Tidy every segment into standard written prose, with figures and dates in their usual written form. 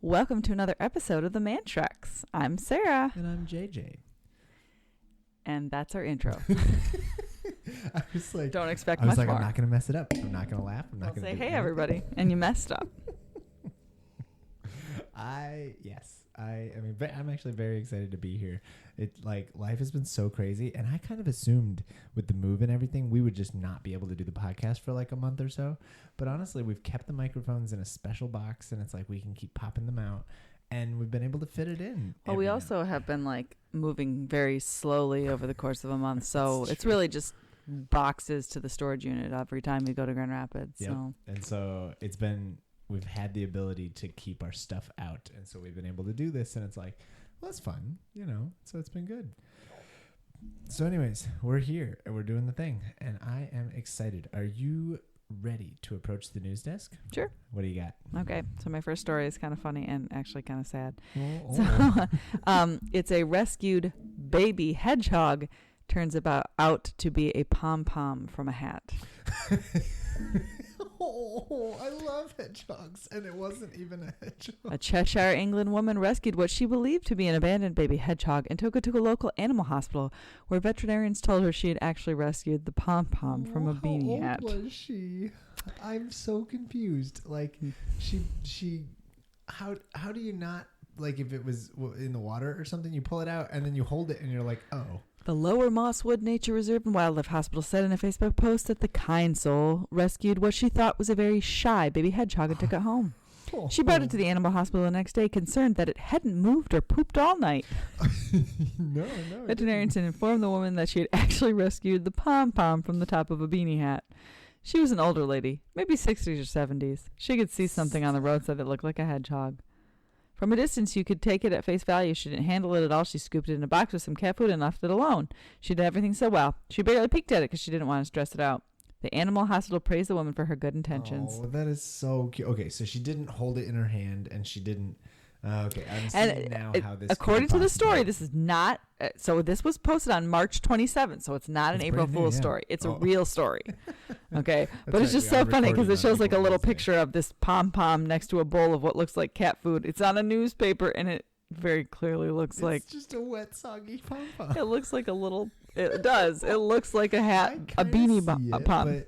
Welcome to another episode of the Man Shreks. I'm Sarah. And I'm JJ. And that's our intro. I was like, Don't expect much more. I'm not going to mess it up. I'm not going to laugh. I'm not going to say, hey, everybody. And you messed up. I'm actually very excited to be here. Life has been so crazy, and I kind of assumed with the move and everything, we would just not be able to do the podcast for like a month or so. But honestly, we've kept the microphones in a special box, and it's like we can keep popping them out, and we've been able to fit it in. Well, we also have been like moving very slowly over the course of a month, so it's really just boxes to the storage unit every time we go to Grand Rapids. Yep. So. And so we've had the ability to keep our stuff out, and so we've been able to do this, and it's like, well, it's fun, so it's been good. So anyways, we're here and we're doing the thing, and I am excited. Are you ready to approach the news desk? Sure. What do you got? Okay, so my first story is kind of funny and actually kind of sad. Oh. So it's a rescued baby hedgehog turns out to be a pom-pom from a hat. Oh, I love hedgehogs, and it wasn't even a hedgehog. A Cheshire, England woman rescued what she believed to be an abandoned baby hedgehog and took it to a local animal hospital, where veterinarians told her she had actually rescued the pom-pom from a beanie hat. How old was she? I'm so confused. Like, how do you not, like, if it was in the water or something, you pull it out and then you hold it and you're like, oh. The Lower Mosswood Nature Reserve and Wildlife Hospital said in a Facebook post that the kind soul rescued what she thought was a very shy baby hedgehog and took it home. She brought it to the animal hospital the next day, concerned that it hadn't moved or pooped all night. No. Veterinarians informed the woman that she had actually rescued the pom-pom from the top of a beanie hat. She was an older lady, maybe 60s or 70s. She could see something on the roadside that looked like a hedgehog. From a distance, you could take it at face value. She didn't handle it at all. She scooped it in a box with some cat food and left it alone. She did everything so well. She barely peeked at it because she didn't want to stress it out. The animal hospital praised the woman for her good intentions. Oh, that is so cute. Okay, so she didn't hold it in her hand, and she didn't... okay, I'm seeing now how this... According to the story, this is not... so this was posted on March 27th, so it's not an April Fool's story. It's a real story. Okay? But it's just so funny because it shows like a little picture of this pom-pom next to a bowl of what looks like cat food. It's on a newspaper, and it very clearly looks like... It's just a wet, soggy pom-pom. It looks like a little... It does. It looks like a hat, a beanie pom.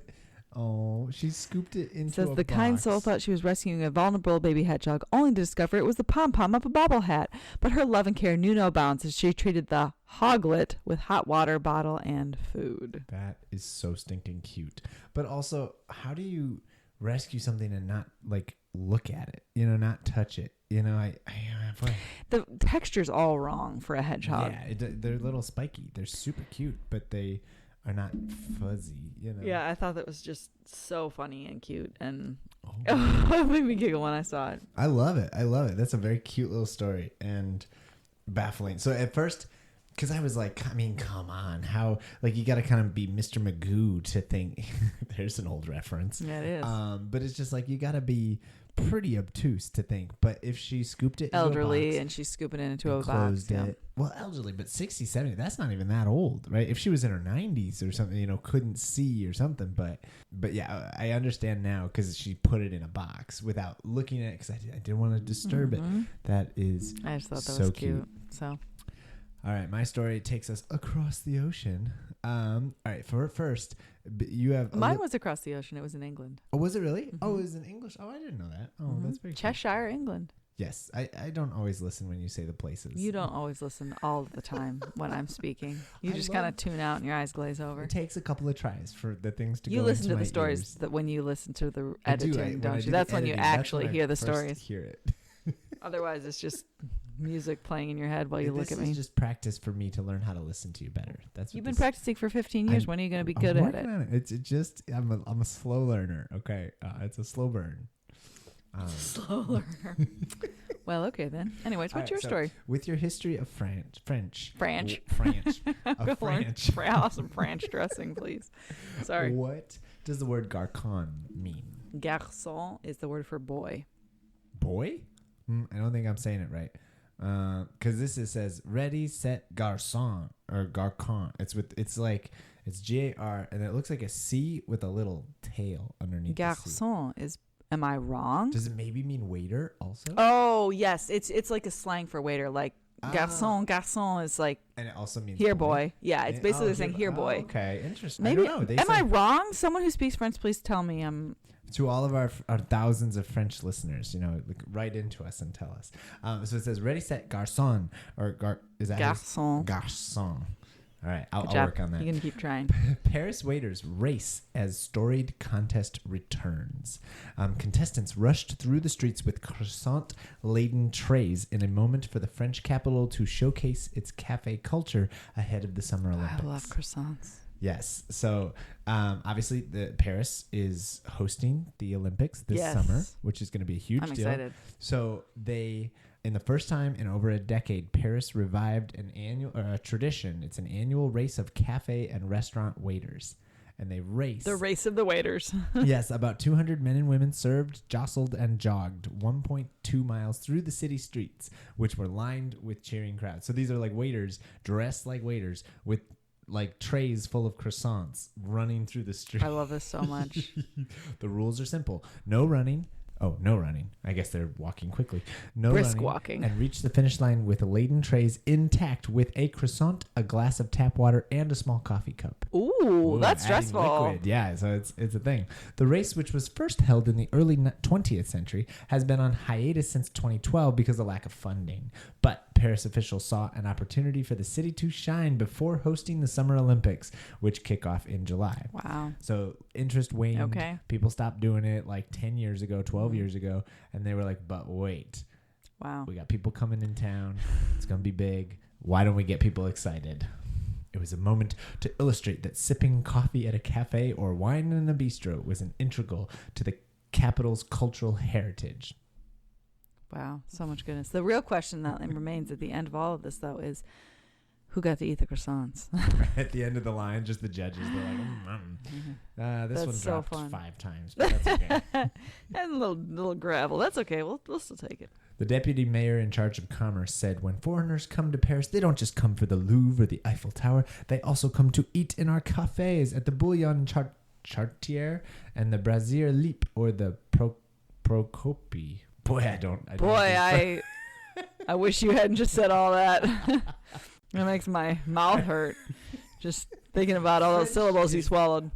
Oh, she scooped it into Says a the box. kind soul thought she was rescuing a vulnerable baby hedgehog, only to discover it was the pom-pom of a bobble hat. But her love and care knew no bounds as she treated the hoglet with hot water, bottle, and food. That is so stinking cute. But also, how do you rescue something and not, like, look at it? Not touch it? The texture's all wrong for a hedgehog. Yeah, they're a little spiky. They're super cute, but they... are not fuzzy, Yeah, I thought that was just so funny and cute, and it made me giggle when I saw it. I love it. That's a very cute little story and baffling. So at first, because I was like, I mean, come on, how, like, you got to kind of be Mr. Magoo to think. There's an old reference. Yeah, it is. But it's just like you got to be pretty obtuse to think. But if she scooped it elderly into a box, and she's scooping it into a closed box, it. Well, elderly, but 60, 70, that's not even that old, right? If she was in her 90s or something, couldn't see or something. But yeah, I understand now because she put it in a box without looking at it because I didn't want to disturb it. That is I just thought that so was cute. So, all right, my story takes us across the ocean. All right, first, you have... Mine was across the ocean. It was in England. Oh, was it really? Mm-hmm. Oh, it was in English? Oh, I didn't know that. Oh, that's very Cheshire, cool. England. Yes, I don't always listen when you say the places. You don't always listen all of the time when I'm speaking. You just kind of tune out and your eyes glaze over. It takes a couple of tries for the things to go into my You listen to the stories ears. That when you listen to the editing, don't you? That's when you actually hear the stories. Hear it. Otherwise, it's just music playing in your head while you look at me. This is just practice for me to learn how to listen to you better. That's what You've been practicing for 15 years. When are you going to be good at it? It's just I'm a slow learner. Okay, it's a slow burn. Slow learner. Well, okay then. Anyways, what's your story? With your history of French. Have some French dressing, please. Sorry. What does the word garçon mean? Garçon is the word for boy. Boy? I don't think I'm saying it right. Because this says ready, set, garçon or garçon. It's Gar and it looks like a C with a little tail underneath. Garçon is Am I wrong? Does it maybe mean waiter also? Oh, yes. It's like a slang for waiter. Like garçon is like and it also means here boy. Yeah, it's basically they're saying here boy. Okay, interesting. Maybe, I don't know. am I wrong? Someone who speaks French, please tell me. To all of our thousands of French listeners, write into us and tell us. So it says ready, set, garçon. Is that garçon? Garçon. All right, I'll work on that. You can keep trying. Paris waiters race as storied contest returns. Contestants rushed through the streets with croissant-laden trays in a moment for the French capital to showcase its cafe culture ahead of the Summer Olympics. I love croissants. Yes. So, obviously, Paris is hosting the Olympics this summer, which is going to be a huge deal. I'm excited. So, in the first time in over a decade, Paris revived an annual tradition. It's an annual race of cafe and restaurant waiters. And they race. The race of the waiters. Yes, about 200 men and women served, jostled, and jogged 1.2 miles through the city streets, which were lined with cheering crowds. So these are like waiters, dressed like waiters, with like trays full of croissants running through the street. I love this so much. The rules are simple. No running. Oh, no running. I guess they're walking quickly. No brisk running, walking. And reach the finish line with laden trays intact with a croissant, a glass of tap water, and a small coffee cup. Ooh, that's stressful. Liquid. Yeah, so it's a thing. The race, which was first held in the early 20th century, has been on hiatus since 2012 because of lack of funding. But Paris officials saw an opportunity for the city to shine before hosting the Summer Olympics, which kick off in July. Wow. So interest waned. Okay. People stopped doing it like 10 years ago, 12 years ago, and they were like, but wait. Wow. We got people coming in town. It's going to be big. Why don't we get people excited? It was a moment to illustrate that sipping coffee at a cafe or wine in a bistro was an integral to the capital's cultural heritage. Wow, so much goodness. The real question that remains at the end of all of this, though, is who got to eat the croissants? At the end of the line, just the judges. They're like, this that's one so dropped fun. 5 times, but that's okay. And a little gravel. That's okay. We'll still take it. The deputy mayor in charge of commerce said, when foreigners come to Paris, they don't just come for the Louvre or the Eiffel Tower. They also come to eat in our cafes at the Bouillon Chartier and the Brasier Lippe or the Procopi. Boy, I wish you hadn't just said all that. It makes my mouth hurt just thinking about all those syllables you swallowed.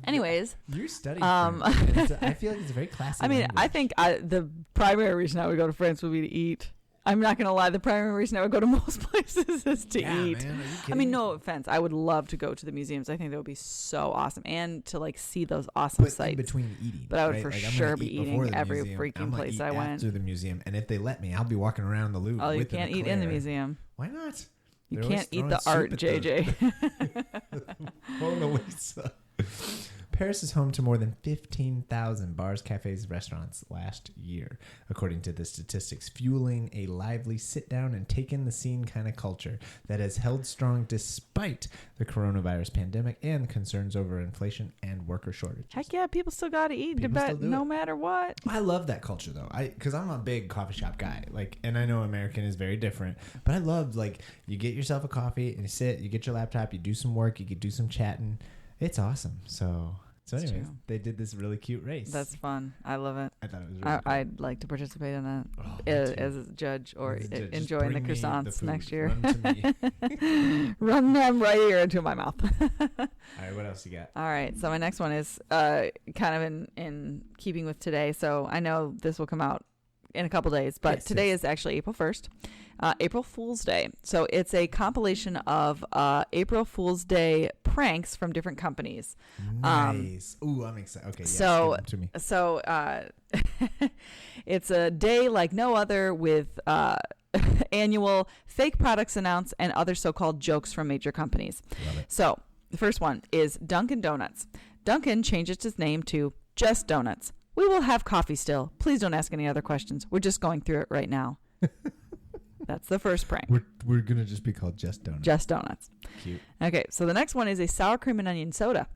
Anyways, you're studying French. I feel like it's a very classy language. I think the primary reason I would go to France would be to eat. I'm not going to lie. The primary reason I would go to most places is to eat. Man, I mean, no offense. I would love to go to the museums. I think that would be so awesome. And to like see those awesome sights. In between eating. But I would sure be eating every museum. freaking place I went. After the museum. And if they let me, I'll be walking around the Louvre. Oh, you can't eat in the museum. Why not? You can't eat the art, JJ. Mona Lisa. Paris is home to more than 15,000 bars, cafes, restaurants last year, according to the statistics, fueling a lively sit-down and take-in-the-scene kind of culture that has held strong despite the coronavirus pandemic and concerns over inflation and worker shortages. Heck yeah, people still got to eat no matter what. I love that culture, though, because I'm a big coffee shop guy, and I know American is very different, but I love, you get yourself a coffee and you sit, you get your laptop, you do some work, you could do some chatting. It's awesome. So anyways, they did this really cute race. That's fun. I love it. I thought it was really cool. I'd like to participate in that as a judge or enjoying the croissants next year. Run to me. Run them right here into my mouth. All right, what else you got? All right, so my next one is kind of in keeping with today. So I know this will come out in a couple days, but today is actually April 1st. April Fool's Day. So it's a compilation of April Fool's Day pranks from different companies. Nice. Ooh, I'm excited. Okay, so, give them to me. So it's a day like no other with annual fake products announced and other so-called jokes from major companies. Love it. So the first one is Dunkin' Donuts. Dunkin' changed its name to Just Donuts. We will have coffee still. Please don't ask any other questions. We're just going through it right now. That's the first prank. We're going to just be called Just Donuts. Just Donuts. Cute. Okay, so the next one is a sour cream and onion soda.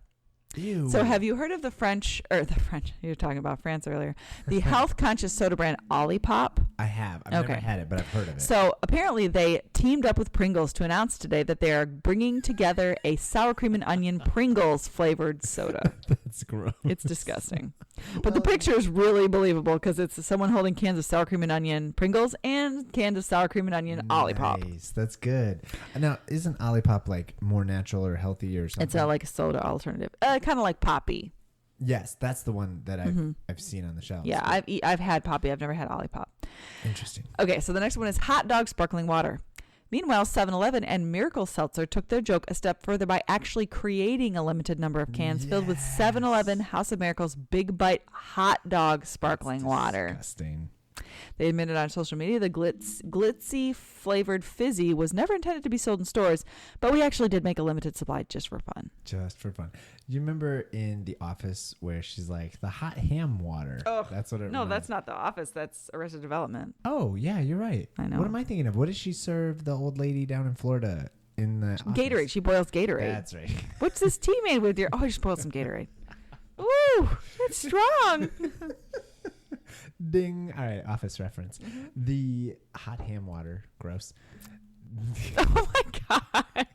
Ew. So have you heard of the French, you were talking about France earlier, the health-conscious soda brand Olipop? I have. I've never had it, but I've heard of it. So apparently they teamed up with Pringles to announce today that they are bringing together a sour cream and onion Pringles flavored soda. That's gross. It's disgusting. But the picture is really believable because it's someone holding cans of sour cream and onion Pringles and cans of sour cream and onion Olipop. Nice. That's good. Now, isn't Olipop like more natural or healthy or something? It's like a soda alternative. Kind of like Poppy. Yes, that's the one that I've seen on the shelves. Yeah, I've had Poppy. I've never had Olipop. Interesting. Okay, so the next one is hot dog sparkling water. Meanwhile, 7-Eleven and Miracle Seltzer took their joke a step further by actually creating a limited number of cans filled with 7-Eleven House of Miracle's Big Bite hot dog sparkling water. Disgusting. They admitted on social media the glitzy flavored fizzy was never intended to be sold in stores, but we actually did make a limited supply just for fun. Just for fun. You remember in The Office where she's like, the hot ham water? Oh, that's what it no, reminds. that's not The Office. That's Arrested Development. Oh, yeah, you're right. I know. What am I thinking of? What does she serve the old lady down in Florida in the office? Gatorade. She boils Gatorade. That's right. What's this tea made with, dear? Oh, I just boiled some Gatorade. Ooh, it's strong. Ding. All right, Office reference. Mm-hmm. The hot ham water. Gross. Oh my gosh.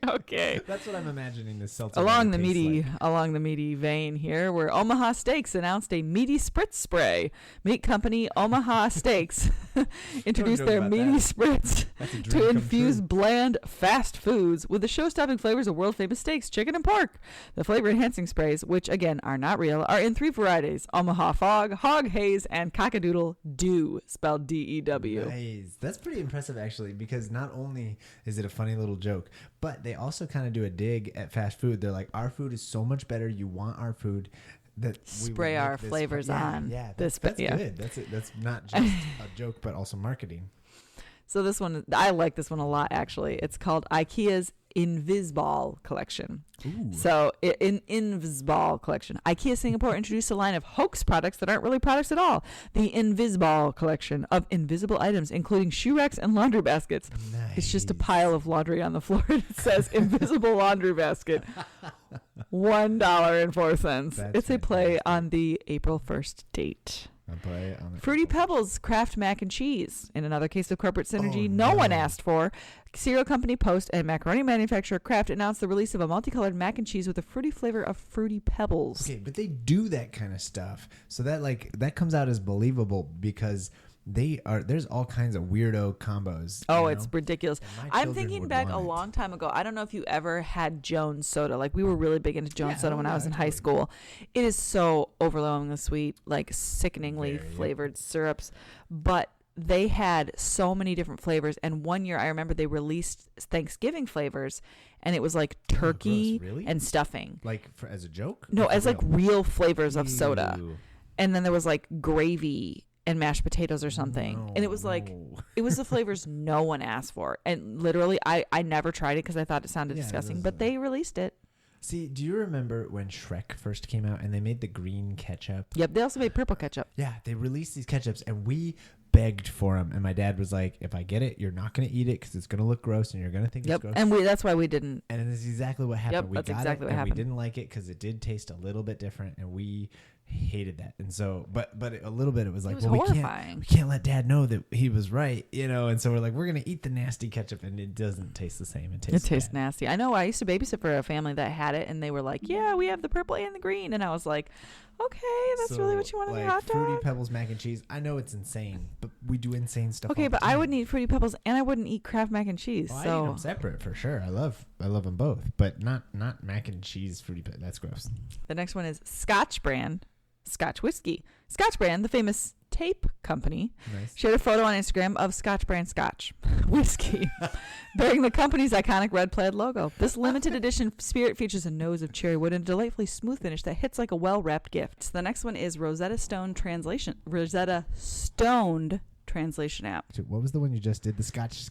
Okay. That's what I'm imagining this seltzer Along water the tastes meaty vein here, where Omaha Steaks announced a meaty spritz spray. Meat company Omaha Steaks introduced joke their about meaty that. spritz That's a dream to come infuse true. bland fast foods with the show-stopping flavors of world-famous steaks, chicken, and pork. The flavor-enhancing sprays, which again are not real, are in 3 varieties: Omaha Fog, Hog Haze, and Cockadoodle Dew, spelled D-E-W. Nice. That's pretty impressive, actually, because not only is it a funny little joke, but they also kind of do a dig at fast food. They're like, our food is so much better. You want our food. That we Spray would our make this flavors on. Yeah, this. that's Yeah. good. That's not just a joke, but also marketing. So this one, I like this one a lot, actually. It's called IKEA's Invisball Collection. Ooh. So in Invisball Collection, IKEA Singapore introduced a line of hoax products that aren't really products at all. The Invisball Collection of invisible items, including shoe racks and laundry baskets. Nice. It's just a pile of laundry on the floor. It says invisible laundry basket. $1.04. That's It's a play fantastic. on the April 1st date. I'll play on it. Fruity Pebbles Kraft Mac and Cheese. In another case of corporate synergy Oh, no one no. asked for, cereal company Post and macaroni manufacturer Kraft announced the release of a multicolored mac and cheese with a fruity flavor of Fruity Pebbles. Okay, but they do that kind of stuff, so that comes out as believable because there's all kinds of weirdo combos. Oh, you it's know? ridiculous. And my I'm children thinking would back want a it. long time ago. I don't know if you ever had Jones soda. Like, we were really big into Jones Yeah, soda when I was in high totally. school. It is so overwhelmingly sweet, like sickeningly Very, yep. flavored syrups. But they had so many different flavors. And one year I remember they released Thanksgiving flavors, and it was like turkey really? and stuffing. Like as a joke? No, Or for as like real flavors of Ew. soda. And then there was like gravy and mashed potatoes or something. And it was like, No. it was the flavors no one asked for. And literally, I never tried it because I thought it sounded Yeah, it disgusting. But doesn't. they released it. See, do you remember when Shrek first came out and they made the green ketchup? Yep, they also made purple ketchup. Yeah, they released these ketchups and we begged for them. And my dad was like, if I get it, you're not going to eat it because it's going to look gross and you're going to think Yep, it's gross. and that's why we didn't. And it's exactly what happened. Yep, We that's got exactly it what and happened. we didn't like it because it did taste a little bit different and we hated that. And so, but a little bit it was like, It was well, horrifying. we can't let dad know that he was right, you know. And so we're like, we're going to eat the nasty ketchup and it doesn't taste the same. It tastes bad. Nasty. I know. I used to babysit for a family that had it, and they were like, "Yeah, we have the purple and the green," and I was like, "Okay, that's really what you want in like, your hot dog." Fruity Pebbles mac and cheese. I know it's insane, but we do insane stuff. Okay, all the but I time. wouldn't eat Fruity Pebbles, and I wouldn't eat Kraft mac and cheese. Oh, I eat so them separate for sure. I love them both, but not mac and cheese fruity. That's gross. the next one is Scotch brand Scotch whiskey. Scotch brand, the famous tape company, Nice. shared a photo on Instagram of Scotch brand Scotch whiskey bearing the company's iconic red plaid logo. This limited edition spirit features a nose of cherry wood and a delightfully smooth finish that hits like a well-wrapped gift. So the next one is Rosetta Stoned translation app. What was the one you just did? The Scotch.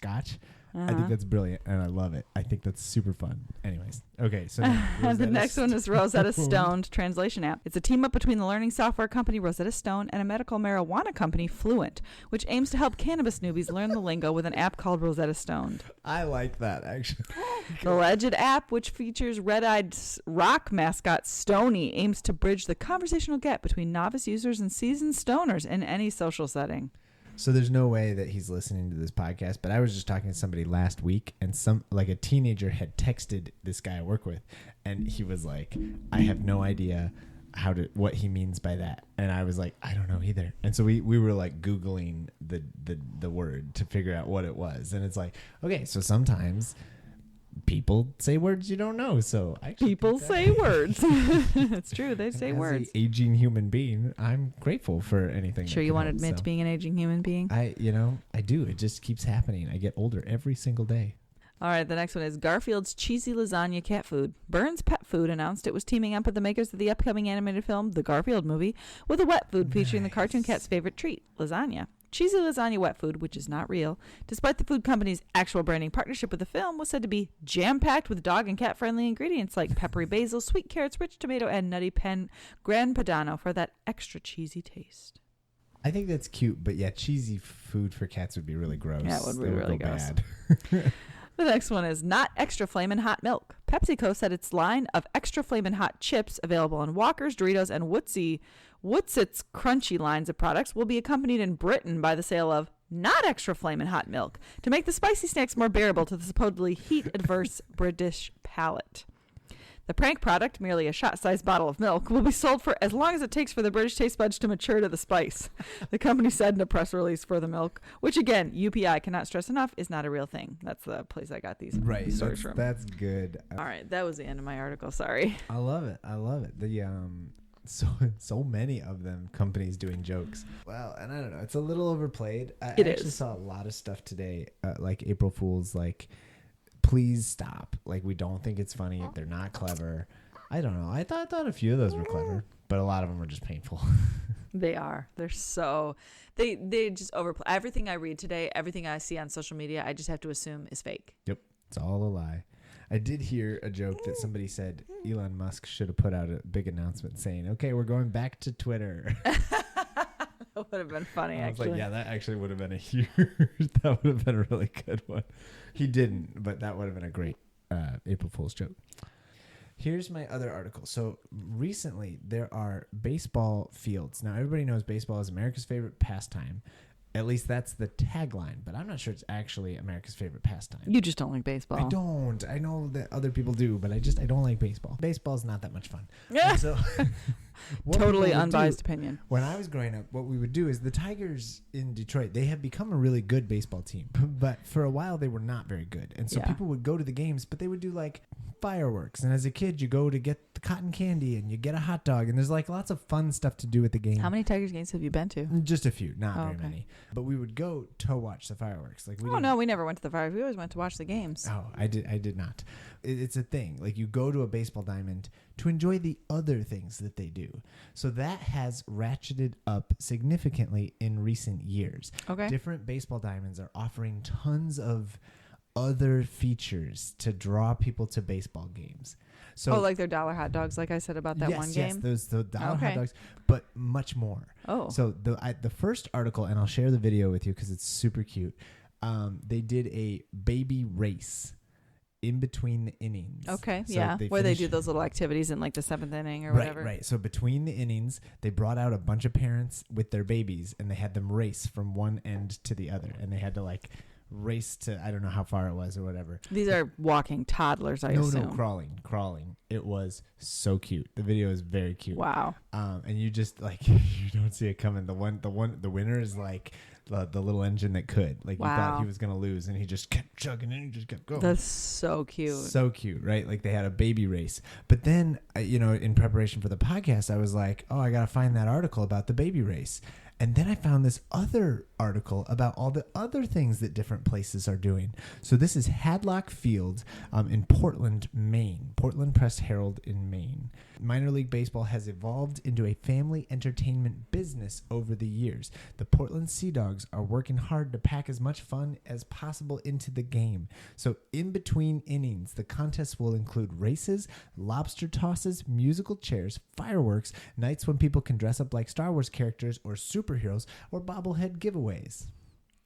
I Uh-huh. think that's brilliant, and I love it. I think that's super fun. Anyways, okay, so now, The Rosetta next one is Rosetta Stone. Stoned translation app. It's a team up between the learning software company Rosetta Stone and a medical marijuana company Fluent, which aims to help cannabis newbies learn the lingo with an app called Rosetta Stoned. I like that actually. The Legend app, which features red-eyed rock mascot Stony, aims to bridge the conversational gap between novice users and seasoned stoners in any social setting. So there's no way that he's listening to this podcast, but I was just talking to somebody last week, and a teenager had texted this guy I work with, and he was like, I have no idea what he means by that. And I was like, I don't know either. And so we were like Googling the word to figure out what it was. And it's like, okay, so sometimes people say words you don't know. So people say words. It's true. They say words. As an aging human being, I'm grateful for anything. Sure, you want to admit to being an aging human being? I do. It just keeps happening. I get older every single day. All right, the next one is Garfield's cheesy lasagna cat food. Burns Pet Food announced it was teaming up with the makers of the upcoming animated film, The Garfield Movie, with a wet food featuring the cartoon cat's favorite treat, lasagna. Cheesy lasagna wet food, which is not real, despite the food company's actual branding partnership with the film, was said to be jam-packed with dog and cat-friendly ingredients like peppery basil, sweet carrots, rich tomato, and nutty Gran Padano for that extra cheesy taste. I think that's cute, but yeah, cheesy food for cats would be really gross. Yeah, it would be really gross. Bad. The next one is not extra flamin' hot milk. PepsiCo said its line of extra flamin' hot chips available in Walker's, Doritos, and Wootsits crunchy lines of products will be accompanied in Britain by the sale of not extra flamin' hot milk to make the spicy snacks more bearable to the supposedly heat-adverse British palate. The prank product, merely a shot-sized bottle of milk, will be sold for as long as it takes for the British taste buds to mature to the spice. The company said in a press release for the milk, which again, UPI cannot stress enough, is not a real thing. That's the place I got these stories from. That's good. All right, that was the end of my article. Sorry. I love it. The so many of them companies doing jokes. Well, and I don't know, it's a little overplayed. I actually saw a lot of stuff today, like April Fools, like, please stop. Like, we don't think it's funny. They're not clever. I don't know. I thought a few of those were clever, but a lot of them are just painful. They are. They're so... They just overplay. Everything I read today, everything I see on social media, I just have to assume is fake. Yep. It's all a lie. I did hear a joke that somebody said Elon Musk should have put out a big announcement saying, okay, we're going back to Twitter. That would have been funny, I was actually. like, yeah, that actually would have been that would have been a really good one. He didn't, but that would have been a great April Fool's joke. Here's my other article. So recently there are baseball fields. Now everybody knows baseball is America's favorite pastime. At least that's the tagline, but I'm not sure it's actually America's favorite pastime. You just don't like baseball. I don't. I know that other people do, but I don't like baseball. Baseball's not that much fun. Yeah. So, totally unbiased opinion. When I was growing up, what we would do is the Tigers in Detroit, they have become a really good baseball team, but for a while they were not very good. And so people would go to the games, but they would do like fireworks. And as a kid, you go to get the cotton candy and you get a hot dog, and there's like lots of fun stuff to do at the game. How many Tigers games have you been to? Just a few, not very many. But we would go to watch the fireworks. Like we never went to the fireworks. We always went to watch the games. Oh, I did not. It's a thing. Like, you go to a baseball diamond to enjoy the other things that they do. So that has ratcheted up significantly in recent years. Okay. Different baseball diamonds are offering tons of other features to draw people to baseball games. So, like their dollar hot dogs, like I said about that one game? Yes, the dollar hot dogs, but much more. Oh. So the first article, and I'll share the video with you because it's super cute, they did a baby race in between the innings. Okay, so where they do those little activities in like the 7th inning or whatever. Right. So between the innings, they brought out a bunch of parents with their babies, and they had them race from one end to the other, and they had to like race to, I don't know how far it was or whatever. These are walking toddlers, I assume. No, crawling. It was so cute. The video is very cute. Wow. And you just like, you don't see it coming. The winner is like the little engine that could. Like, you thought he was gonna lose, and he just kept chugging and he just kept going. That's so cute. So cute, right? Like, they had a baby race. But then, in preparation for the podcast, I was like, oh, I gotta find that article about the baby race. And then I found this other article about all the other things that different places are doing. So this is Hadlock Field in Portland, Maine. Portland Press Herald in Maine. Minor League Baseball has evolved into a family entertainment business over the years. The Portland Sea Dogs are working hard to pack as much fun as possible into the game. So in between innings, the contest will include races, lobster tosses, musical chairs, fireworks, nights when people can dress up like Star Wars characters or superheroes, or bobblehead giveaways.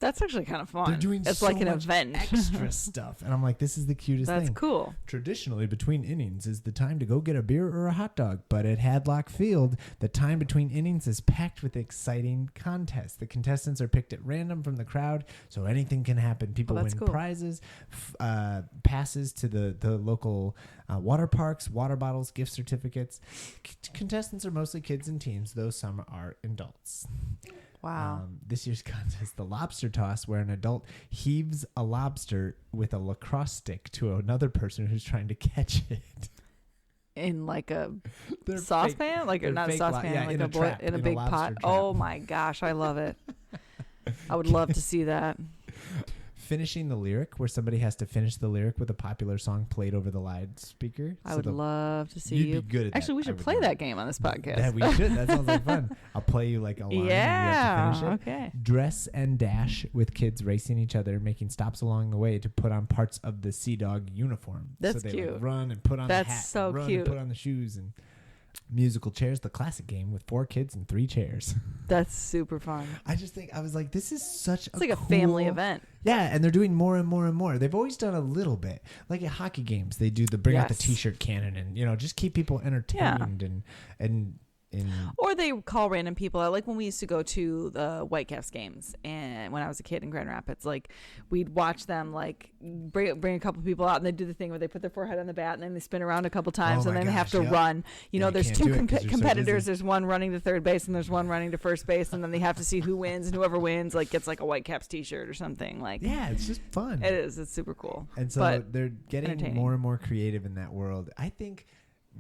That's actually kind of fun. They're doing it's so like an much event. extra stuff. And I'm like, this is the cutest That's thing. cool. Traditionally, between innings is the time to go get a beer or a hot dog. But at Hadlock Field, the time between innings is packed with exciting contests. The contestants are picked at random from the crowd, so anything can happen. People win cool. prizes, passes to the local water parks, water bottles, gift certificates. Contestants are mostly kids and teens, though some are adults. Wow. This year's contest, the lobster toss, where an adult heaves a lobster with a lacrosse stick to another person who's trying to catch it. In like a They're saucepan? Like they're not a fake saucepan, yeah, like in a a trap, in a in a big lobster pot. trap. Oh my gosh, I love it. I would love to see that. Finishing the lyric, where somebody has to finish the lyric with a popular song played over the loudspeaker. I would love to see you'd you. be good at Actually, that. we I should would play love that game on this podcast. That we should. That sounds like fun. I'll play you like a line. And you have to finish it. Okay. Dress and dash with kids racing each other, making stops along the way to put on parts of the Sea Dog uniform. That's so they cute. Like run and put on That's the hat. so and run cute. And put on the shoes and musical chairs, the classic game with 4 kids and 3 chairs. That's super fun. I just think I was like, this is such It's like a family event. Yeah, and they're doing more and more and more. They've always done a little bit, like at hockey games. They do the bring out the Yes. T-shirt cannon and just keep people entertained and Or they call random people out. Like when we used to go to the Whitecaps games, and when I was a kid in Grand Rapids, like we'd watch them like bring a couple people out, and they do the thing where they put their forehead on the bat and then they spin around a couple times, and then they have to run. Yeah, there's you 2 can't do it 'cause you're so competitors. busy. There's one running to third base and there's one running to first base, and then they have to see who wins, and whoever wins like gets like a Whitecaps T-shirt or something. Like yeah, it's just fun. it is. It's super cool. And so But they're getting more and more creative in that world. I think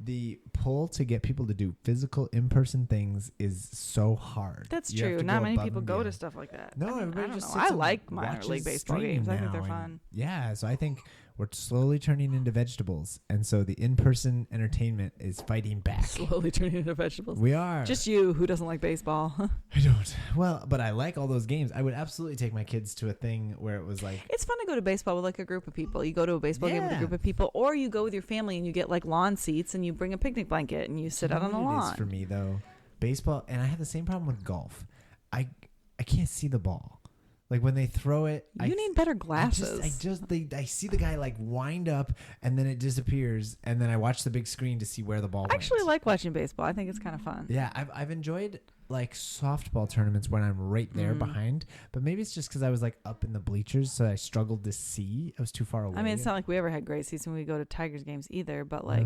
the pull to get people to do physical in-person things is so hard. That's You have true. to Not go many above people and go to beyond. stuff like that. No, I mean, everybody I don't just know. sits I and like minor watches league baseball stream games. I think now they're and- fun. Yeah, so I think we're slowly turning into vegetables, and so the in-person entertainment is fighting back. Slowly turning into vegetables. We are. Just you, who doesn't like baseball. I don't. Well, but I like all those games. I would absolutely take my kids to a thing where it was like, It's fun to go to baseball with like a group of people. You go to a baseball game with a Yeah. group of people, or you go with your family and you get like lawn seats and you bring a picnic blanket and you sit out on the you know what it is lawn. for me though, baseball, and I have the same problem with golf. I can't see the ball. Like when they throw it, You need better glasses. I see the guy like wind up and then it disappears, and then I watch the big screen to see where the ball I actually went. like watching baseball. I think it's kind of fun. Yeah, I've enjoyed like softball tournaments when I'm right there behind, but maybe it's just because I was like up in the bleachers, so I struggled to see. I was too far away. I mean, it's not like we ever had great seats when we go to Tigers games either, but like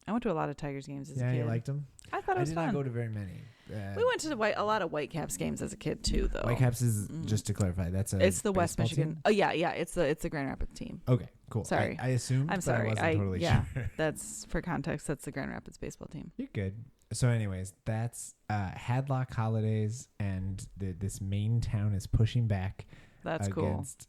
I went to a lot of Tigers games as a yeah, kid. you liked them? I thought it I was did fun. not go to very many. We went to a lot of Whitecaps games as a kid too, though. Whitecaps is just to clarify. That's a It's the West baseball Michigan. team? Oh yeah, it's the Grand Rapids team. Okay, cool. Sorry. I assumed. I'm but sorry. I wasn't totally sure. That's for context. That's the Grand Rapids baseball team. You're good. So, anyways, that's Hadlock holidays, and this main town is pushing back. That's cool. Against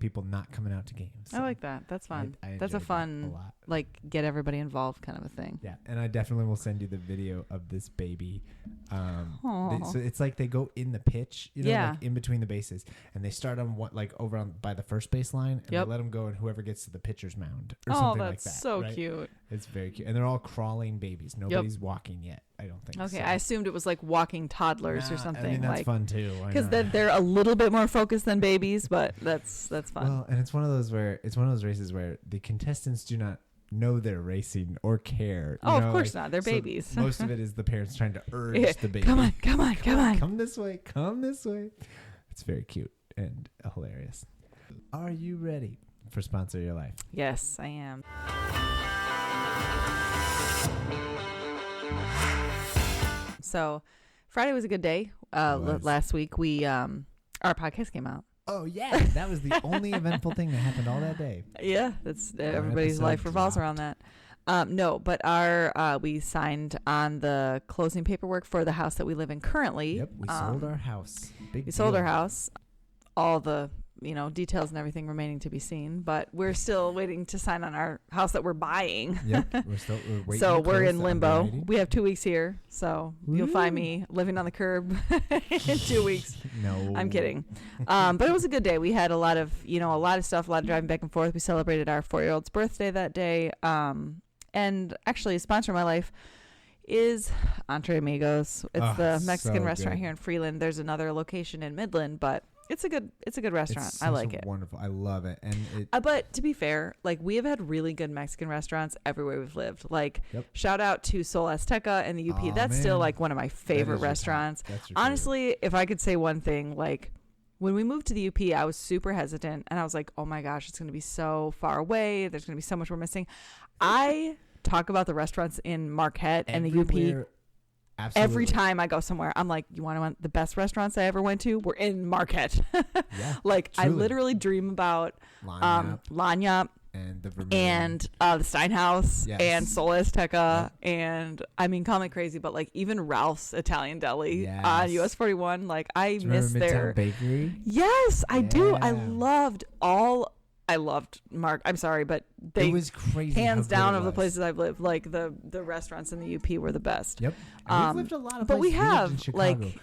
people not coming out to games. I like that. That's fun. I That's a enjoyed that fun, a lot. like, get everybody involved kind of a thing. Yeah, and I definitely will send you the video of this baby. Aw. So it's like they go in the pitch, Yeah. like in between the bases, and they start on over on by the first base line, and Yep. they let them go, and whoever gets to the pitcher's mound or Oh, something like that's that. so right? cute. It's very cute, and they're all crawling babies. Nobody's walking yet. I don't think. Okay, so. I assumed it was like walking toddlers or Nah, something. I mean, that's like, fun too. because they're a little bit more focused than babies, but that's fun. Well, and it's one of those races where the contestants do not know they're racing or care. Of course not. They're so babies. Most of it is the parents trying to urge Yeah, the baby. come on. Come this way. Come this way. It's very cute and hilarious. Are you ready for Sponsor Your Life? Yes, I am. So, Friday was a good day. was. Last week we our podcast came out. Oh, yeah. That was the only eventful thing that happened all that day. Yeah, that's everybody's episode life revolves dropped. around that. No, but we signed on the closing paperwork for the house that we live in currently. Yep. We sold our house. We sold our house. All the details and everything remaining to be seen, but we're still waiting to sign on our house that we're buying. Yep. We're waiting. So to we're close in the limbo. underwriting. We have 2 weeks here, so you'll find me living on the curb in 2 weeks. No. I'm kidding. But it was a good day. We had a lot of stuff, a lot of driving back and forth. We celebrated our 4-year-old's birthday that day. And actually, a sponsor of my life is Entre Amigos. It's the Mexican restaurant good. here in Freeland. There's another location in Midland, but It's a good restaurant. It's I like it. Wonderful. I love it. And But to be fair, like we have had really good Mexican restaurants everywhere we've lived. Like shout out to Sol Azteca and the UP. That's still like one of my favorite restaurants. Honestly, if I could say one thing, like when we moved to the UP, I was super hesitant and I was like, oh my gosh, it's going to be so far away. There's going to be so much we're missing. I talk about the restaurants in Marquette and the UP. Absolutely. Every time I go somewhere, I'm like, you want the best restaurants I ever went to were in Marquette. Like truly. I literally dream about Lanyap and the Vermilion and the Steinhaus and Sol Azteca and I mean, call me crazy, but like even Ralph's Italian Deli on US 41. Like I miss their bakery. Yes, I do. I loved Mark. I'm sorry, but it was crazy. Hands down of the places I've lived, like the restaurants in the UP were the best. Yep. We've lived a lot of places. But we have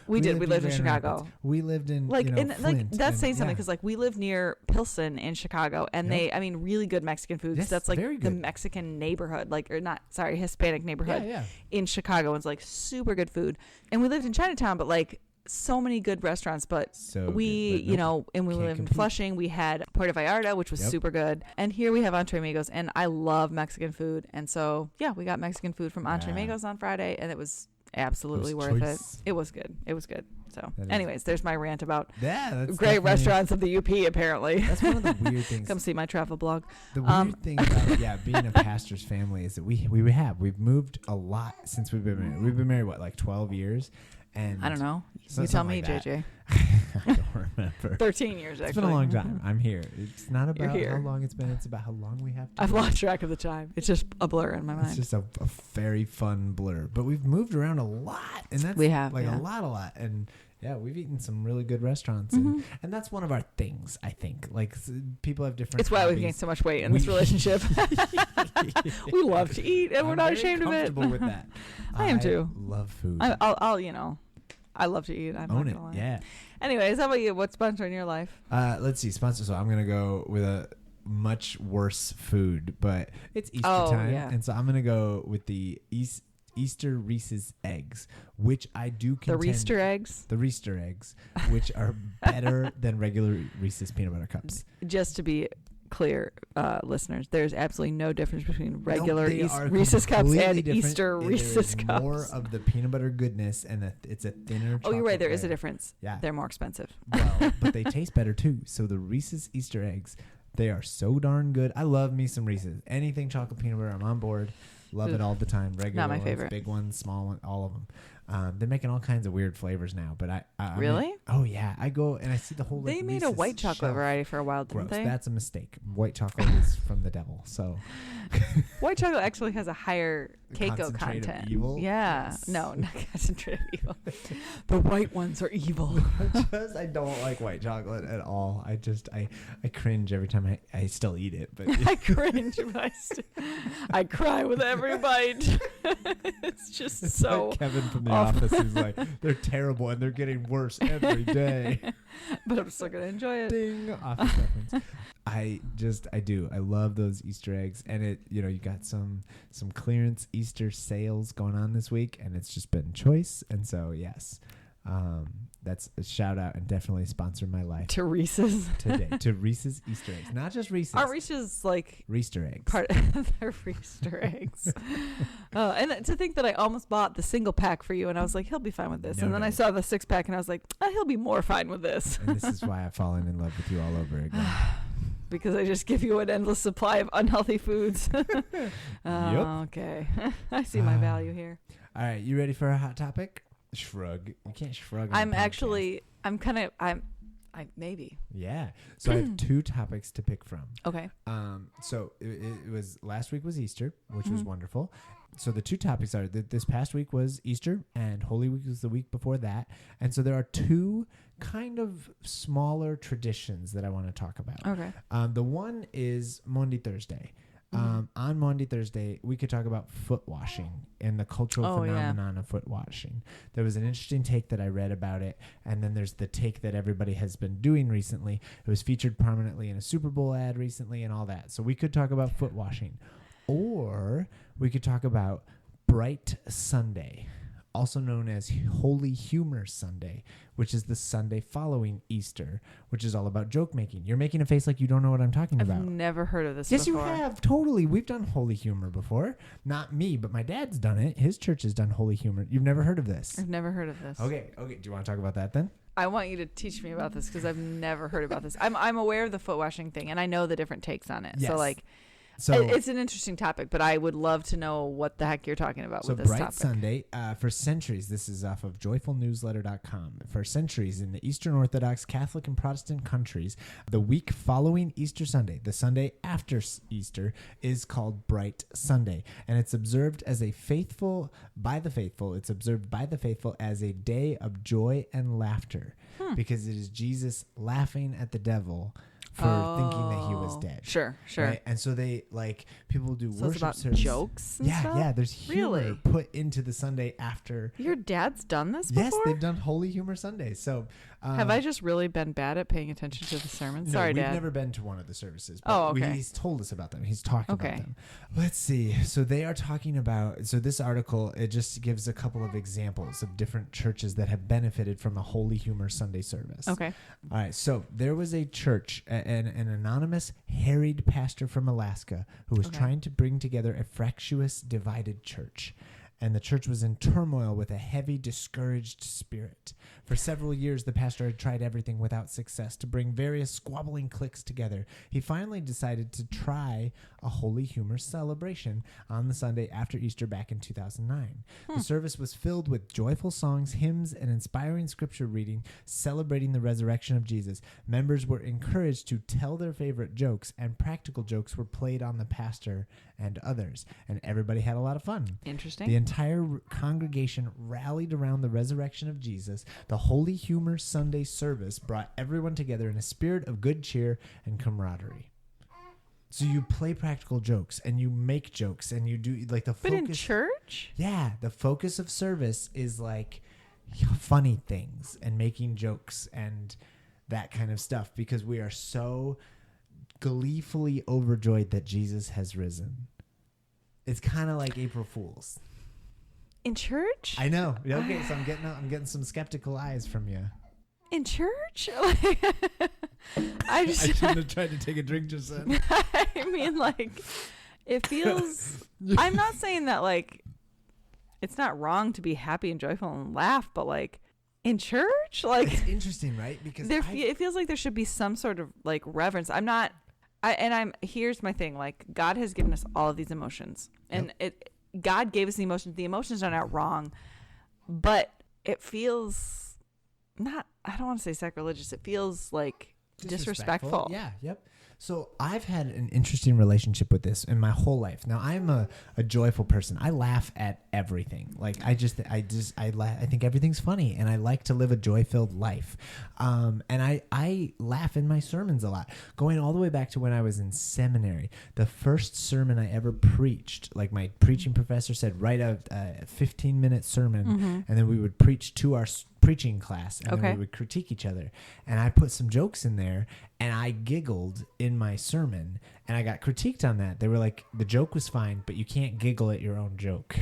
we lived in Chicago. Rapids. We lived in Flint, like that's saying something because like we live near Pilsen in Chicago, and they really good Mexican food. Yes, that's like the Mexican neighborhood, like or not sorry Hispanic neighborhood in Chicago. It's like super good food, and we lived in Chinatown, but like. So many good restaurants, but and we lived in Flushing. We had Puerto Vallarta, which was super good, and here we have Entre Amigos, and I love Mexican food, and so we got Mexican food from Entre Amigos on Friday, and it was absolutely worth it. It was good. So, anyways, there's my rant about great restaurants of the UP. Apparently, that's one of the weird things. Come see my travel blog. The weird thing about being a pastor's family is that we've moved a lot since we've been married. We've been married what 12 years. And I don't know. You tell me, like JJ. I don't remember. 13 years, actually. It's been a long time. I'm here. It's not about how long it's been. It's about how long we have to. I've lost track of the time. It's just a blur in my mind. It's just a very fun blur. But we've moved around a lot. And that's a lot. And we've eaten some really good restaurants. And that's one of our things, I think. Like people have different It's why we've gained so much weight in this relationship. We love to eat and we're not ashamed of it. I'm comfortable with that. I am too. Love food. I love to eat. I'm Own not gonna lie. Yeah. Anyways, how about you? What's sponsor in your life? Let's see. Sponsor. So I'm gonna go with a much worse food, but it's Easter time, and so I'm gonna go with the Easter Reese's eggs, which I do contend. The Reester eggs? The Reester eggs, which are better than regular Reese's peanut butter cups. Just to be clear, listeners, there's absolutely no difference between regular Reese's cups and different. Easter Reese's cups. More of the peanut butter goodness, and it's a thinner. Oh, you're right. There is a difference. Yeah, they're more expensive. Well, but they taste better too. So the Reese's Easter eggs, they are so darn good. I love me some Reese's. Anything chocolate peanut butter, I'm on board. Love it all the time. Regular Not my ones, favorite. Big ones, small ones, all of them. They're making all kinds of weird flavors now, but I really? Oh yeah, I go and I see the whole. They made a white chocolate variety for a while, didn't they? That's a mistake. White chocolate is from the devil. So white chocolate actually has a higher Keiko content. Of evil? Yeah, yes. No, not concentrate of evil. The white ones are evil. I don't like white chocolate at all. I cringe every time I still eat it. But I cringe, but I cry with every bite. It's so. Like Kevin from the Office is like, they're terrible and they're getting worse every day. But I'm still gonna enjoy it. Ding, Office reference. I do. I love those Easter eggs, and you got some clearance Easter sales going on this week, and it's just been choice. And so yes, that's a shout out and definitely sponsor my life to Reese's today. To Reese's Easter eggs, not just Reese's. Are Reese's like Reester eggs? They're Reester eggs. And to think that I almost bought the single pack for you, and I was like, he'll be fine with this. And then I saw the 6-pack, and I was like, he'll be more fine with this. And this is why I've fallen in love with you all over again. Because I just give you an endless supply of unhealthy foods. Yep. Okay. I see my value here. All right, you ready for a hot topic? Shrug. You can't shrug. I'm maybe. Yeah. So I have 2 topics to pick from. Okay. So it was last week was Easter, which was wonderful. So the 2 topics are that this past week was Easter and Holy Week was the week before that. And so there are 2 kind of smaller traditions that I want to talk about. Okay. The one is Maundy Thursday. On Maundy Thursday, we could talk about foot washing and the cultural phenomenon of foot washing. There was an interesting take that I read about it, and then there's the take that everybody has been doing recently. It was featured prominently in a Super Bowl ad recently and all that. So we could talk about foot washing, or we could talk about Bright Sunday. also known as Holy Humor Sunday, which is the Sunday following Easter, which is all about joke making. You're making a face like you don't know what I'm talking I've about. never heard of this Yes, before. you have. Totally. We've done Holy Humor before. Not me, but my dad's done it. His church has done Holy Humor. You've never heard of this? I've never heard of this. Okay. Do you want to talk about that then? I want you to teach me about this because I've never heard about this. I'm aware of the foot washing thing, and I know the different takes on it. Yes. So it's an interesting topic, but I would love to know what the heck you're talking about with this Bright topic. Sunday, for centuries, this is off of joyfulnewsletter.com. For centuries in the Eastern Orthodox, Catholic, and Protestant countries, the week following Easter Sunday, the Sunday after Easter, is called Bright Sunday. And it's observed as it's observed by the faithful as a day of joy and laughter because it is Jesus laughing at the devil for thinking that he was dead. Sure. Right? And so they people do So worship it's about service. jokes and stuff? Yeah. There's humor Really? put into the Sunday after. Your dad's done this before? Yes, they've done Holy Humor Sunday. So Have I just really been bad at paying attention to the sermon? no, Sorry, we've Dad. never been to one of the services. But Oh, okay. he's told us about them. He's talked Okay. about them. Let's see. So they are talking about. So this article, it just gives a couple of examples of different churches that have benefited from a Holy Humor Sunday service. Okay. All right, so there was a church, an anonymous, harried pastor from Alaska who was trying to bring together a fractious, divided church. And the church was in turmoil with a heavy, discouraged spirit. For several years, the pastor had tried everything without success to bring various squabbling cliques together. He finally decided to try a Holy Humor celebration on the Sunday after Easter back in 2009. The service was filled with joyful songs, hymns, and inspiring scripture reading celebrating the resurrection of Jesus. Members were encouraged to tell their favorite jokes, and practical jokes were played on the pastor and others. And everybody had a lot of fun. Interesting. The entire congregation rallied around the resurrection of Jesus. The Holy Humor Sunday service brought everyone together in a spirit of good cheer and camaraderie. So you play practical jokes and you make jokes and you do the focus. But in church? Yeah, the focus of service is funny things and making jokes and that kind of stuff because we are so gleefully overjoyed that Jesus has risen. It's kind of like April Fool's. In church? I know. Okay, so I'm getting some skeptical eyes from you. In church? I shouldn't have tried to take a drink just then. I mean, it feels... I'm not saying that, it's not wrong to be happy and joyful and laugh, but, in church? It's interesting, right? Because it feels like there should be some sort of, reverence. Here's my thing. God has given us all of these emotions. And God gave us the emotions. The emotions are not wrong, but it feels I don't want to say sacrilegious. It feels disrespectful. Yeah. Yep. So I've had an interesting relationship with this in my whole life. Now I'm a joyful person. I laugh at everything. I think everything's funny, and I like to live a joy-filled life. And I laugh in my sermons a lot. Going all the way back to when I was in seminary, the first sermon I ever preached, my preaching professor said, write a 15-minute sermon, and then we would preach to our preaching class, and then we would critique each other. And I put some jokes in there, and I giggled in my sermon, and I got critiqued on that. They were like, the joke was fine, but you can't giggle at your own joke.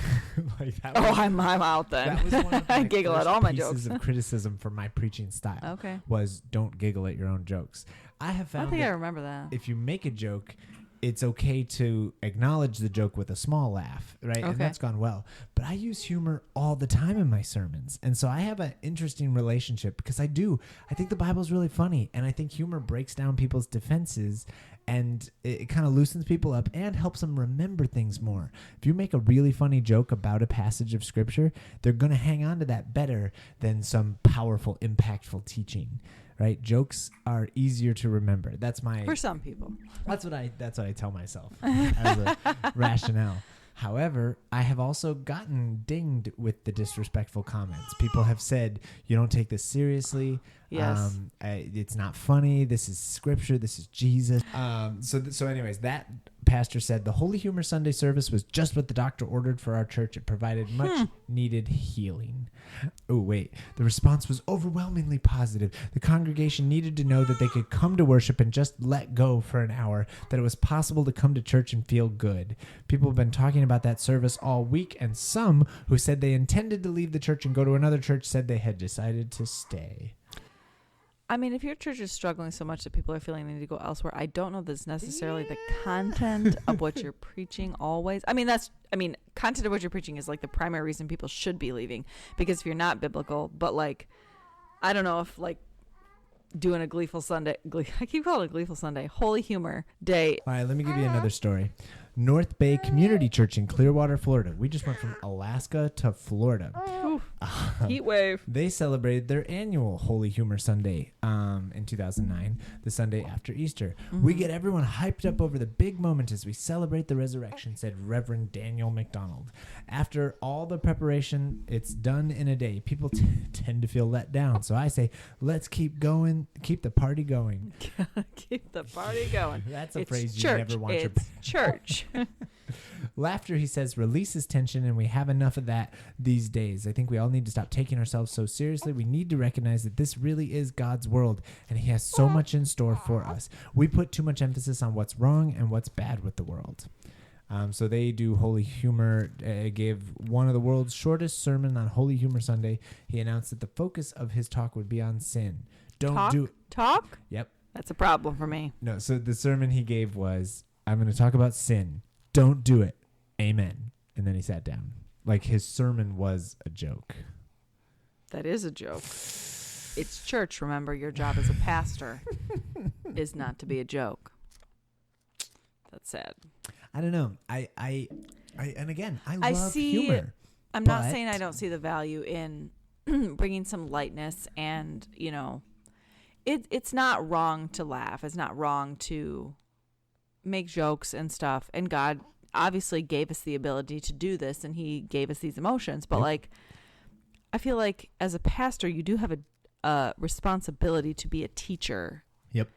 I'm out then. That was one of my I giggle at all my pieces jokes. of criticism for my preaching style. Okay. Was don't giggle at your own jokes. I have found I remember that. if you make a joke, it's okay to acknowledge the joke with a small laugh, right? Okay. And that's gone well. But I use humor all the time in my sermons. And so I have an interesting relationship because I think the Bible's really funny. And I think humor breaks down people's defenses, and it kind of loosens people up and helps them remember things more. If you make a really funny joke about a passage of scripture, they're going to hang on to that better than some powerful, impactful teaching. Right? Jokes are easier to remember. For some people. That's what I tell myself as a rationale. However, I have also gotten dinged with the disrespectful comments. People have said, you don't take this seriously. Yes. It's not funny. This is scripture. This is Jesus. So anyways, that pastor said the Holy Humor Sunday service was just what the doctor ordered for our church. It provided much needed healing. Oh, wait. The response was overwhelmingly positive. The congregation needed to know that they could come to worship and just let go for an hour, that it was possible to come to church and feel good. People have been talking about that service all week, and some who said they intended to leave the church and go to another church said they had decided to stay. I mean, if your church is struggling so much that people are feeling they need to go elsewhere, I don't know that it's necessarily the content of what you're preaching always. Content of what you're preaching is like the primary reason people should be leaving, because if you're not biblical, but like, I don't know if like doing a Gleeful Sunday, I keep calling it Gleeful Sunday, Holy Humor Day. All right, let me give you another story. North Bay Community Church in Clearwater, Florida. We just went from Alaska to Florida. Heat wave. They celebrated their annual Holy Humor Sunday in 2009, the Sunday after Easter. We get everyone hyped up over the big moment as we celebrate the resurrection, said Reverend Daniel McDonald. After all the preparation, it's done in a day. People tend to feel let down. So I say, let's keep going, keep the party going. Keep the party going. That's a It's phrase church. you never want your... It's church. Laughter, he says, releases tension, and we have enough of that these days. I think we all need to stop taking ourselves so seriously. We need to recognize that this really is God's world, and he has so much in store for us. We put too much emphasis on what's wrong and what's bad with the world. So they do Holy Humor, gave one of the world's shortest sermon on Holy Humor Sunday. He announced that the focus of his talk would be on sin. Talk? Yep. That's a problem for me. No, so the sermon he gave was, I'm going to talk about sin. Don't do it. Amen. And then he sat down. Like his sermon was a joke. That is a joke. It's church. Remember, your job as a pastor is not to be a joke. That's sad. I don't know. And again, I love see, humor. I'm not saying I don't see the value in bringing some lightness, and it's not wrong to laugh. It's not wrong to make jokes and stuff, and God obviously gave us the ability to do this, and he gave us these emotions, but like I feel like as a pastor you do have a responsibility to be a teacher. Yep.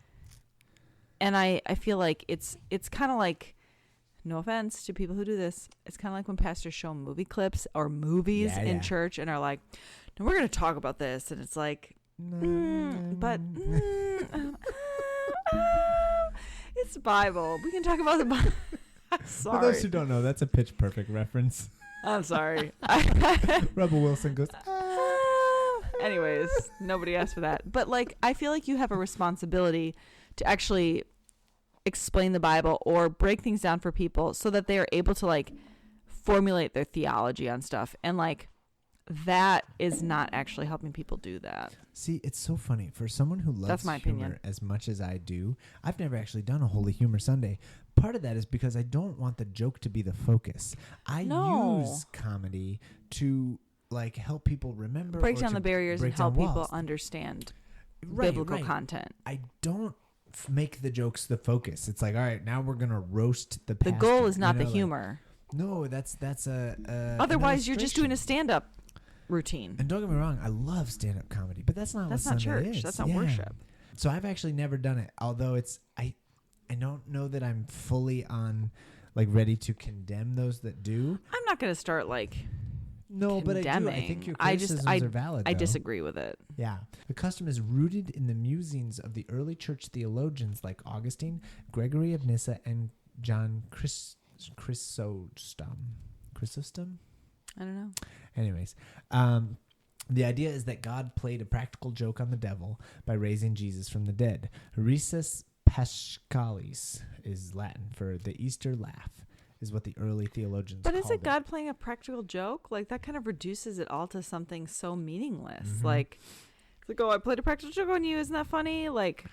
And I feel like it's kind of like, no offense to people who do this, it's kind of like when pastors show movie clips or movies in church and are like, no, we're going to talk about this, and it's like it's Bible. We can talk about the Bible. I'm sorry. For those who don't know, that's a Pitch Perfect reference. I'm sorry. Rebel Wilson goes, Anyways, nobody asked for that. But like, I feel like you have a responsibility to actually explain the Bible or break things down for people so that they are able to like formulate their theology on stuff. And like, that is not actually helping people do that. See, it's so funny. For someone who loves humor as much as I do, I've never actually done a Holy Humor Sunday. Part of that is because I don't want the joke to be the focus. I use comedy to like help people remember, break down the barriers and help people understand biblical content. I don't make the jokes the focus. It's like, all right, now we're gonna roast the pastor. The goal is not the humor. No, that's a otherwise you're just doing a stand-up routine. And don't get me wrong, I love stand-up comedy, but that's not what Sunday church. is. That's not worship. So I've actually never done it, although I don't know that I'm fully on like ready to condemn those that do. I'm not going to start like no, condemning. But I think your criticisms are valid. I disagree with it. Yeah. The custom is rooted in the musings of the early church theologians like Augustine, Gregory of Nyssa, and John Chrysostom? I don't know. Anyways, the idea is that God played a practical joke on the devil by raising Jesus from the dead. Risus Paschalis is Latin for the Easter laugh, is what the early theologians called it. But is it God playing a practical joke? Like, that kind of reduces it all to something so meaningless. Mm-hmm. Like, it's like, oh, I played a practical joke on you. Isn't that funny? Like,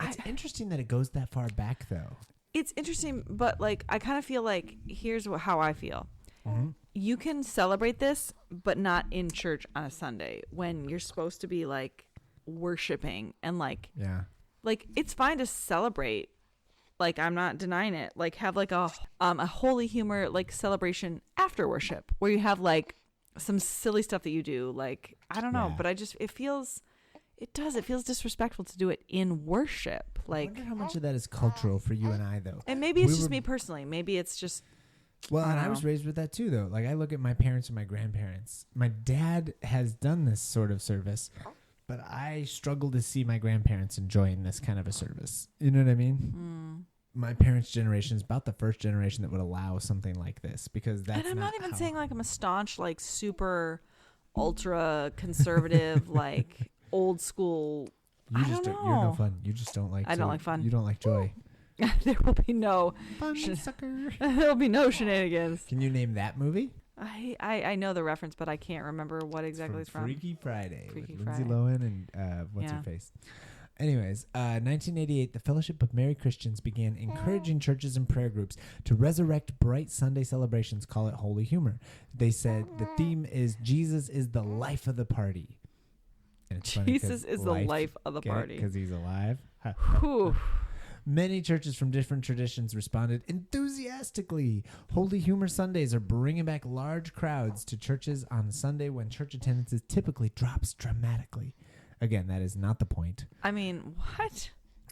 it's interesting that it goes that far back, though. It's interesting, but like, I kind of feel like, here's how I feel. Mm-hmm. You can celebrate this, but not in church on a Sunday when you're supposed to be like worshiping and like, like it's fine to celebrate. Like, I'm not denying it. Like, have like a Holy Humor like celebration after worship where you have like some silly stuff that you do. Like, I don't know, but it It does. It feels disrespectful to do it in worship. I Like, wonder how much of that is cultural for you and I, though. and maybe it's We just were- me personally. Maybe it's just. Well, I and don't I was know. raised with that too, though. Like, I look at my parents and my grandparents. My dad has done this sort of service, but I struggle to see my grandparents enjoying this kind of a service. You know what I mean? My parents' generation is about the first generation that would allow something like this, because that's And I'm not even how- saying like I'm a staunch, like super ultra conservative, like old school. You I just don't don't, you're no know. fun. You just don't like. I don't like fun. You don't like joy. There will be no Fun Sh- sucker. there will be no shenanigans. Can you name that movie? I know the reference, but I can't remember what exactly it's from. Freaky Friday Freaky with Lindsay Friday. Lohan and what's her Yeah. face. Anyways, 1988, the Fellowship of Mary Christians began encouraging churches and prayer groups to resurrect bright Sunday celebrations. Call it Holy Humor. They said the theme is Jesus is the life of the party. And it's funny 'cause Jesus is the life of the party. because he's alive. Whew. Many churches from different traditions responded enthusiastically. Holy Humor Sundays are bringing back large crowds to churches on Sunday when church attendance typically drops dramatically. Again, that is not the point. I mean, what?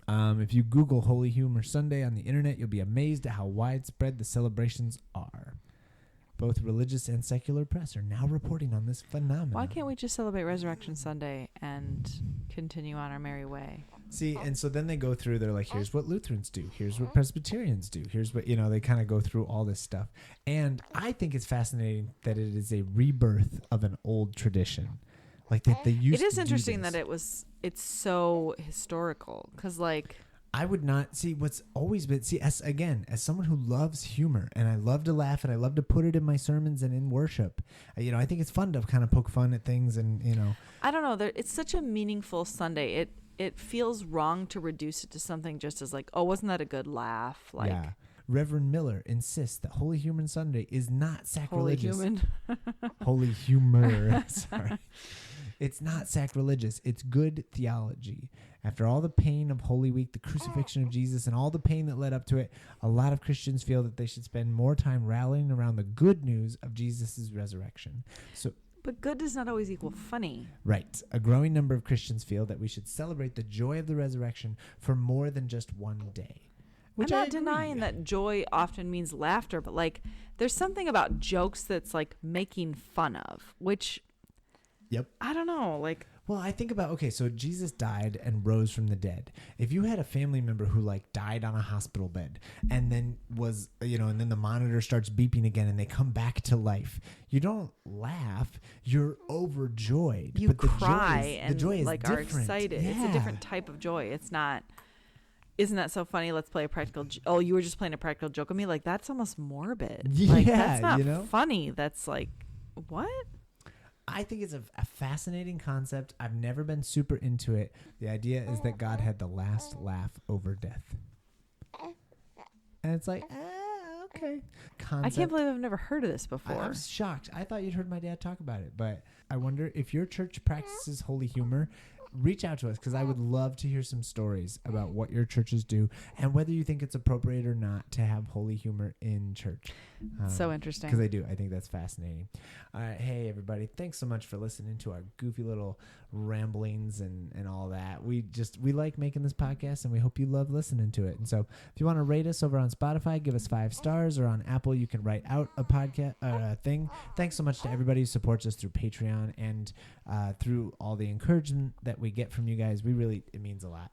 If you Google Holy Humor Sunday on the internet, you'll be amazed at how widespread the celebrations are. Both religious and secular press are now reporting on this phenomenon. Why can't we just celebrate Resurrection Sunday and continue on our merry way? See, and so then they go through, they're like, here's what Lutherans do. Here's what Presbyterians do. Here's what, they kind of go through all this stuff. And I think it's fascinating that it is a rebirth of an old tradition. Like that they used to It is do interesting this. that it's so historical. Because, like, I would not see what's always been, as someone who loves humor and I love to laugh and I love to put it in my sermons and in worship, I think it's fun to kind of poke fun at things and, I don't know. It's such a meaningful Sunday. It feels wrong to reduce it to something just as like, oh, wasn't that a good laugh? Like, yeah. Reverend Miller insists that Holy Human Sunday is not holy sacrilegious. human. Holy humor. Sorry. It's not sacrilegious. It's good theology. After all the pain of Holy Week, the crucifixion of Jesus, and all the pain that led up to it, a lot of Christians feel that they should spend more time rallying around the good news of Jesus' resurrection. So, But good does not always equal funny. right. A growing number of Christians feel that we should celebrate the joy of the resurrection for more than just one day. Which I'm I not agree. denying that joy often means laughter, but like there's something about jokes that's like making fun of, which Yep. I don't know, like Well, I think about, so Jesus died and rose from the dead. If you had a family member who died on a hospital bed and then was, and then the monitor starts beeping again and they come back to life, you don't laugh. You're overjoyed. you but the cry the joy is and like are different. excited. It's a Yeah. different type of joy. It's not. Isn't that so funny? Let's play a practical. Oh, you were just playing a practical joke on me. Like that's almost morbid. Like Yeah, that's not funny. That's like what? I think it's a fascinating concept. I've never been super into it. The idea is that God had the last laugh over death. And it's like, okay. I can't believe I've never heard of this before. I'm shocked. I thought you'd heard my dad talk about it, but I wonder if your church practices holy humor. Reach out to us because I would love to hear some stories about what your churches do and whether you think it's appropriate or not to have holy humor in church. So interesting. Because I do. I think that's fascinating. All right. Hey, everybody. Thanks so much for listening to our goofy little ramblings and all that. We like making this podcast and we hope you love listening to it. And so if you want to rate us over on Spotify, give us 5 stars, or on Apple, you can write out a podcast thing. Thanks so much to everybody who supports us through Patreon and through all the encouragement that we get from you guys. It means a lot.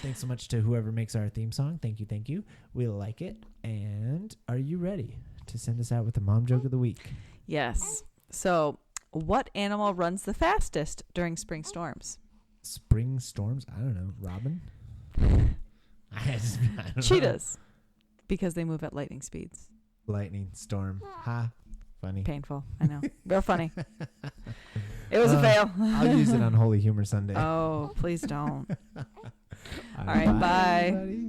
Thanks so much to whoever makes our theme song. Thank you. We like it. And are you ready to send us out with the mom joke of the week? Yes. So, what animal runs the fastest during spring storms? Spring storms? I don't know. Robin? I don't know. Cheetahs. Because they move at lightning speeds. Lightning storm. Ha. Funny. Painful. I know. Real funny. It was a fail. I'll use it on Holy Humor Sunday. Oh, please don't. All right, bye. everybody.